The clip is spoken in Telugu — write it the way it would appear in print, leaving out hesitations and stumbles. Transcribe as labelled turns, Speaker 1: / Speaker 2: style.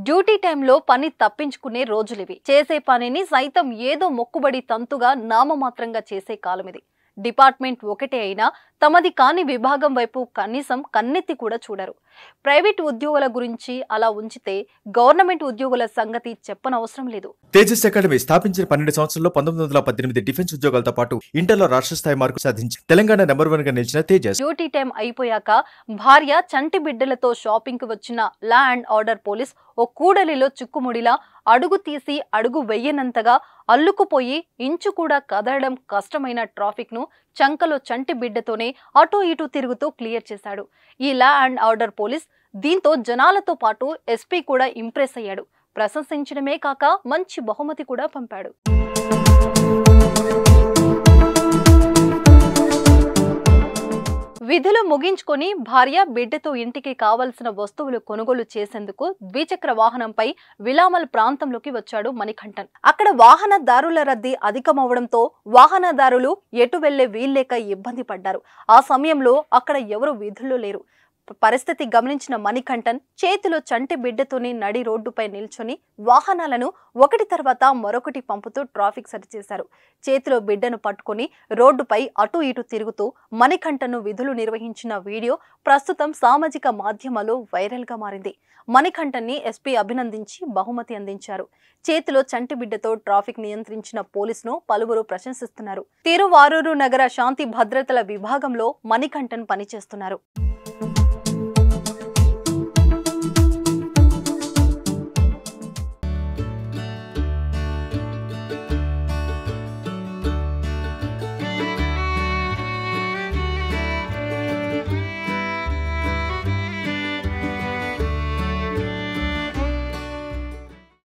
Speaker 1: డ్యూటీ టైంలో పని తప్పించుకునే రోజులివి. చేసే పనిని సైతం ఏదో మొక్కుబడి తంతుగా నామమాత్రంగా చేసే కాలమిది. డిపార్ట్మెంట్ ఒకటే అయినా తమది కాని విభాగం వైపు కనీసం కన్నెత్తి కూడా చూడరు. ప్రైవేట్ ఉద్యోగుల గురించి అలా ఉంచితే గవర్నమెంట్ ఉద్యోగుల సంగతి చెప్పనవసరం లేదు.
Speaker 2: తేజస్ అకాడమీ స్థాపించిన 12 సంవత్సరాల్లో 1918 డిఫెన్స్ ఉద్యోగాలతో పాటు ఇంటర్లో రాష్ట్ర స్థాయి మార్కు సాధించి తెలంగాణ నెంబర్ 1 గా నిలిచిన తేజస్
Speaker 1: డ్యూటీ టైం అయిపోయాక భార్య చంటి బిడ్డలతో షాపింగ్ కు వచ్చిన లా అండ్ ఆర్డర్ పోలీస్ ఓ కూడలిలో చిక్కుముడిలా అడుగు తీసి అడుగు వెయ్యనంతగా అల్లుకుపోయి ఇంచు కూడా కదలడం కష్టమైన ట్రాఫిక్ ను చంకలో చంటి బిడ్డతోనే అటూ ఇటూ తిరుగుతూ క్లియర్ చేశాడు ఈ లా అండ్ ఆర్డర్ పోలీస్. దీంతో జనాలతో పాటు ఎస్పీ కూడా ఇంప్రెస్ అయ్యాడు. ప్రశంసించడమే కాక మంచి బహుమతి కూడా పంపాడు. విధులు ముగించుకొని భార్య బిడ్డతో ఇంటికి కావలసిన వస్తువులు కొనుగోలు చేసేందుకు ద్విచక్ర వాహనంపై విలామల్ ప్రాంతంలోకి వచ్చాడు మణికంఠన్. అక్కడ వాహనదారుల రద్దీ అధికమవడంతో వాహనదారులు ఎటు వెళ్లే వీల్లేక ఇబ్బంది పడ్డారు. ఆ సమయంలో అక్కడ ఎవరు విధుల్లో లేరు. పరిస్థితి గమనించిన మణికంఠన్ చేతిలో చంటి బిడ్డతోని నడి రోడ్డుపై నిల్చొని వాహనాలను ఒకటి తర్వాత మరొకటి పంపుతూ ట్రాఫిక్ సరిచేశారు. చేతిలో బిడ్డను పట్టుకుని రోడ్డుపై అటు ఇటు తిరుగుతూ మణికంఠన్ను విధులు నిర్వహించిన వీడియో ప్రస్తుతం సామాజిక మాధ్యమాల్లో వైరల్ గా మారింది. మణికంఠన్ని ఎస్పీ అభినందించి బహుమతి అందించారు. చేతిలో చంటి బిడ్డతో ట్రాఫిక్ నియంత్రించిన పోలీసును పలువురు ప్రశంసిస్తున్నారు. తిరువారూరు నగర శాంతి భద్రతల విభాగంలో మణికంఠన్ పనిచేస్తున్నారు.